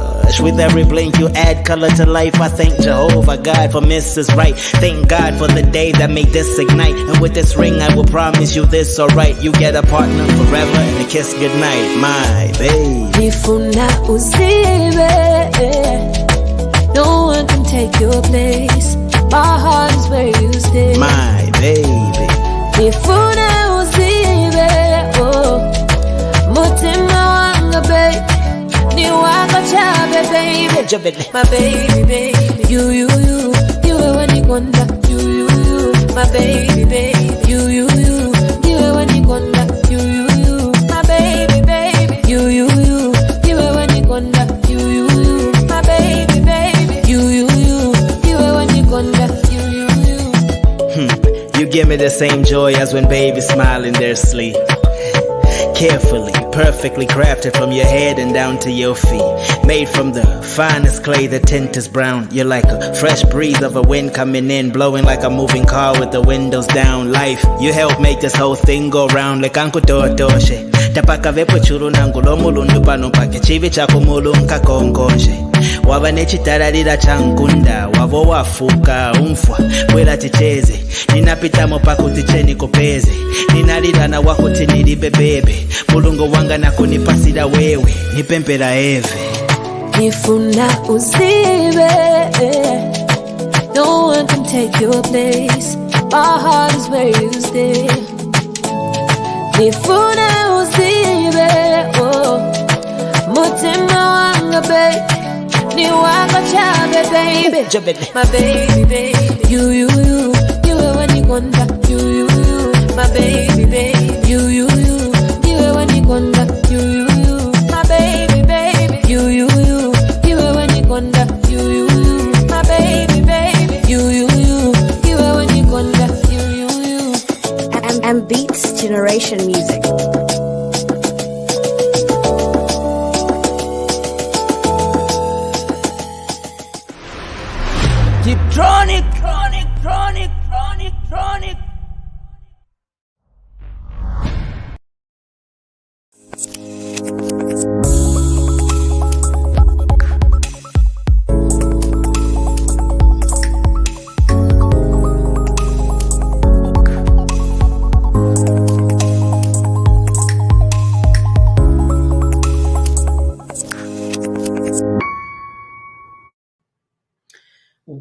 With every blink you add color to life. I thank Jehovah God for Mrs. Right. Thank God for the day that made this ignite. And with this ring I will promise you this alright. You get a partner forever and a kiss goodnight. My baby. Nifuna uzibe. No one can take your place. My heart is where you stay. My baby. Nifuna uzibe. Oh. Mutima wanga baby. Ni wanga chabe baby. My baby, baby. You are when you conda. You, my baby, baby. You are when you conda. You, my baby, baby. You are when you conda. You, my baby, baby. You are when you conda. You. You give me the same joy as when babies smile in their sleep. Carefully, perfectly crafted from your head and down to your feet. Made from the finest clay, the tint is brown. You're like a fresh breeze of a wind coming in, blowing like a moving car with the windows down. Life, you help make this whole thing go round like Uncle Dotoshe. Tapaka vepo churu nangulo mulundu pano pake chivi chako mulunka kongoshe. Waba nechitararira chankunda, wavo wafuka umfwa, wela ticheze. Ninapitamo pako ticheni kopeze. Ninalirana wako tinilibe bebe. Mulungu wanga na kunipasira wewe, nipempera eve. Nifuna uzibe. No one can take your place. My heart is where you stay. Nifuna uzibe. Oh. Mutima wanga baby. Ni wanga chabe baby. My baby, baby. You are when you conda. You, my baby, baby. You are when you conda. You, my baby, baby. You are when you conda. You, my baby, baby. You are when you conda. You. And Beats Generation Music. Keep chronic.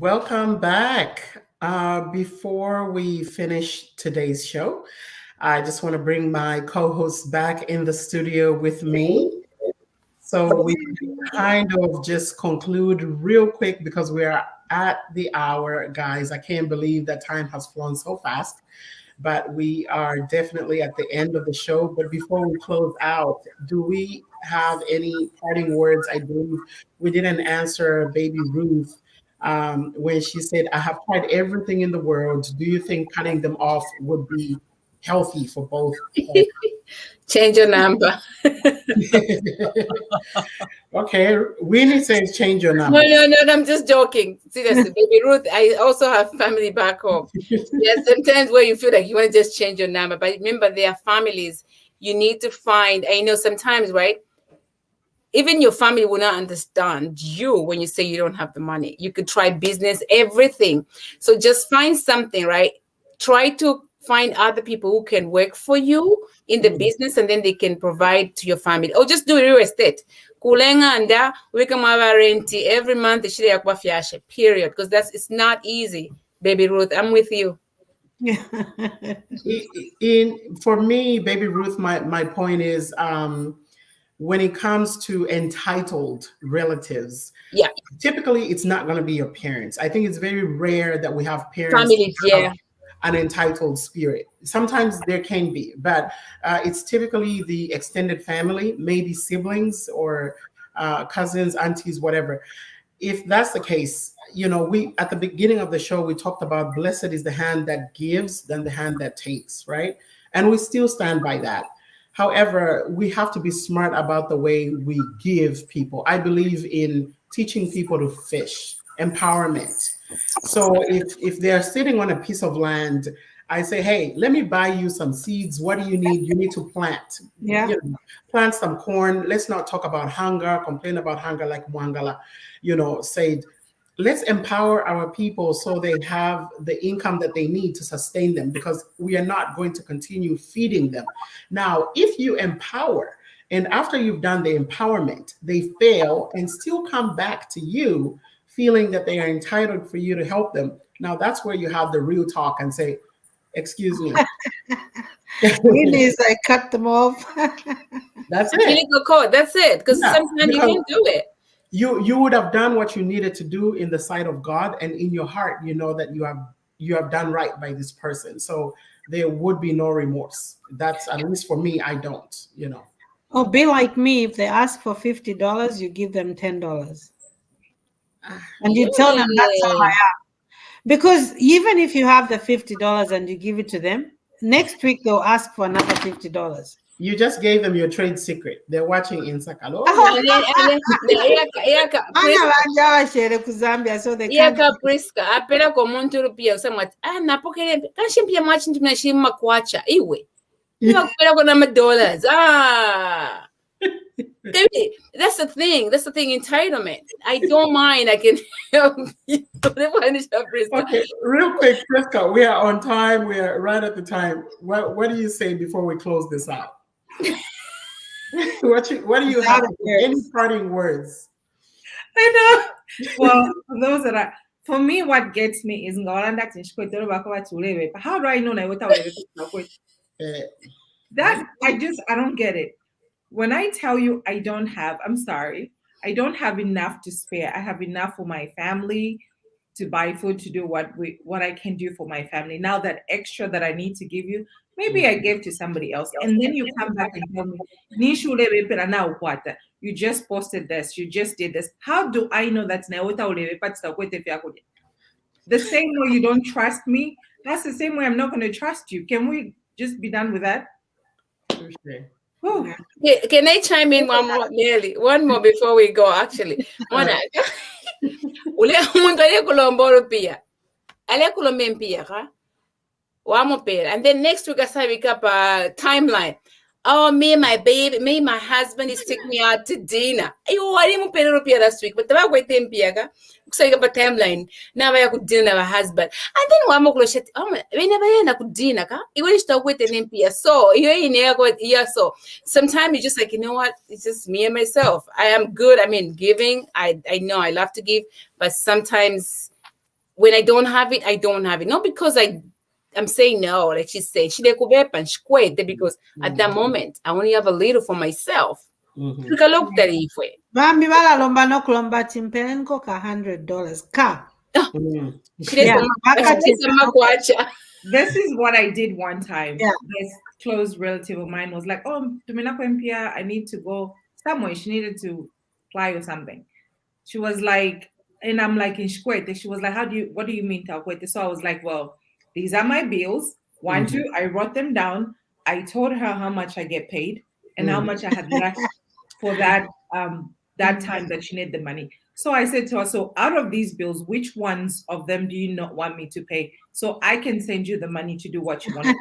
Welcome back. Before we finish today's show, I just want to bring my co-host back in the studio with me. So we kind of just conclude real quick because we are at the hour, guys. I can't believe that time has flown so fast, but we are definitely at the end of the show. But before we close out, do we have any parting words? I believe we didn't answer Baby Ruth when she said, I have tried everything in the world. Do you think cutting them off would be healthy for both? Change your number. Okay, Winnie says change your number. No, I'm just joking. Seriously, Baby Ruth, I also have family back home. There's sometimes where you feel like you want to just change your number, but remember, there are families you need to find. I know sometimes, right? Even your family will not understand you when you say you don't have the money. You could try business, everything. So just find something, right? Try to find other people who can work for you in the business, and then they can provide to your family. Or just do real estate. Kulenga anda we can have rent every month. Period. Because it's not easy, Baby Ruth. I'm with you. For me, Baby Ruth, my point is when it comes to entitled relatives, typically it's not going to be your parents. I think it's very rare that we have parents an entitled spirit. Sometimes there can be, but it's typically the extended family, maybe siblings or cousins, aunties, whatever. If that's the case, we at the beginning of the show we talked about blessed is the hand that gives than the hand that takes, right? And we still stand by that. However, we have to be smart about the way we give people. I believe in teaching people to fish, empowerment. So if they're sitting on a piece of land, I say, hey, let me buy you some seeds. What do you need? You need to plant. Plant some corn. Let's not talk about hunger, complain about hunger like Mwangala, said. Let's empower our people so they have the income that they need to sustain them, because we are not going to continue feeding them. Now, if you empower and after you've done the empowerment, they fail and still come back to you feeling that they are entitled for you to help them. Now, that's where you have the real talk and say, excuse me. Really, is I cut them off. That's it. That's it. Because sometimes you can't do it. You would have done what you needed to do in the sight of God, and in your heart, you know that you have done right by this person. So there would be no remorse. That's, at least for me, I don't, Oh, be like me. If they ask for $50, you give them $10. And you tell them that's all I have. Because even if you have the $50 and you give it to them, next week they'll ask for another $50. You just gave them your trade secret. They're watching INSAKA. So they can't. Priska apela kwa muntu rupia usema napokele kashimpia machi tunashima kuacha iwe. Napokele kwa na dollars. That's the thing. That's the thing. Entitlement. I don't mind. I can help you. Okay, real quick, Priska, we are on time. We are right at the time. What do you say before we close this out? What do you have? Any parting words? I know. Well, those that are, for me, what gets me is how do I know that I don't get it. When I tell you I don't have, I'm sorry, I don't have enough to spare. I have enough for my family to buy food, to do what I can do for my family. Now that extra that I need to give you, maybe I gave to somebody else. And then you come back and tell me, now what? You just posted this, you just did this. How do I know that's the same way you don't trust me? That's the same way I'm not going to trust you. Can we just be done with that? Okay. Can I chime in one more, Nelly? One more before we go, actually. Ule umuntu alekulombolo pia. Alekulombe pia, ha? Wamo pera. And then next week I say we got a timeline. Oh, me and my husband is taking me out to dinner. Ayo, I didn't pay rupia last week, but the way we pia, so you got a timeline. Now I could dinner my husband. And then one more close. We never could dinner. You want to start with an pia. So you ain't never got so. Sometimes you just like, you know what? It's just me and myself. I am good. I mean, giving. I know I love to give, but sometimes when I don't have it, I don't have it. Not because I'm saying no, like she said, because at that moment I only have a little for myself. Bambi balalomba nokulomba timpelenko ka $100 ka. This is what I did one time. Yeah. This close relative of mine was like, "Oh, I need to go somewhere." She needed to fly or something. She was like, and I'm like in Shkwete. She was like, what do you mean Takwete? So I was like, well, these are my bills. One, two, I wrote them down. I told her how much I get paid and how much I had left for that time that she needed the money. So I said to her, so out of these bills, which ones of them do you not want me to pay? So I can send you the money to do what you want to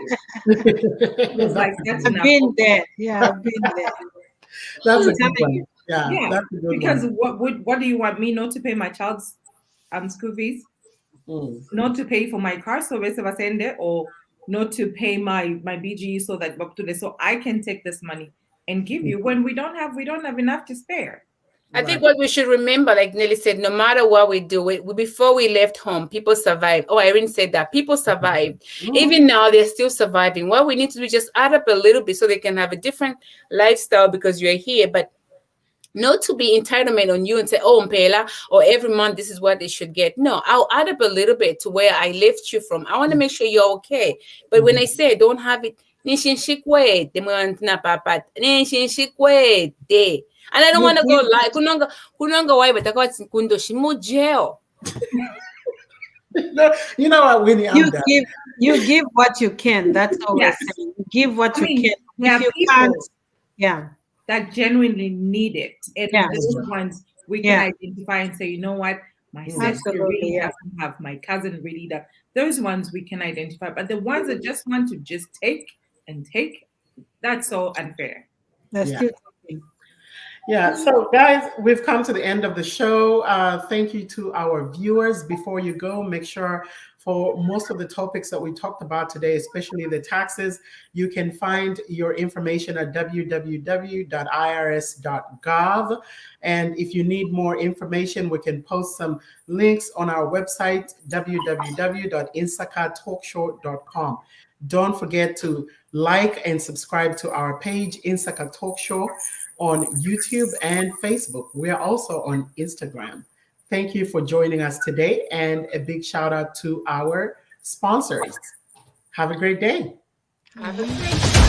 do. Like, that's enough. I've been there. Yeah, I've been there. That's a good one. Yeah, that's a good because one. what do you want me not to pay my child's school fees? Not to pay for my car service if I send it, or not to pay my BGE so that so I can take this money and give you when we don't have enough to spare. I think what we should remember, like Nelly said, no matter what we do, before we left home, people survived. Oh, Irene said that people survived. Even now, they're still surviving. What we need to do is just add up a little bit so they can have a different lifestyle because you're here, but not to be entitlement on you and say, oh, Mpela, or every month this is what they should get. No, I'll add up a little bit to where I left you from. I want to make sure you're okay. But when I say I don't have it, and I don't want to go like kunanga why but I got kundo shimo jail. No, you know what, Winnie? You give what you can. That's all we're saying. You give what you can. If you can't, that genuinely need it. And those ones we can identify and say, you know what, my sister really doesn't have, my cousin really does. Those ones we can identify. But the ones that just want to just take, that's so unfair. That's still talking. Yeah, so guys, we've come to the end of the show. Thank you to our viewers. Before you go, make sure for most of the topics that we talked about today, especially the taxes, you can find your information at www.irs.gov. And if you need more information, we can post some links on our website, www.insakatalkshow.com. Don't forget to like and subscribe to our page, INSAKA Talk Show, on YouTube and Facebook. We are also on Instagram. Thank you for joining us today, and a big shout out to our sponsors. Have a great day. Have a great day.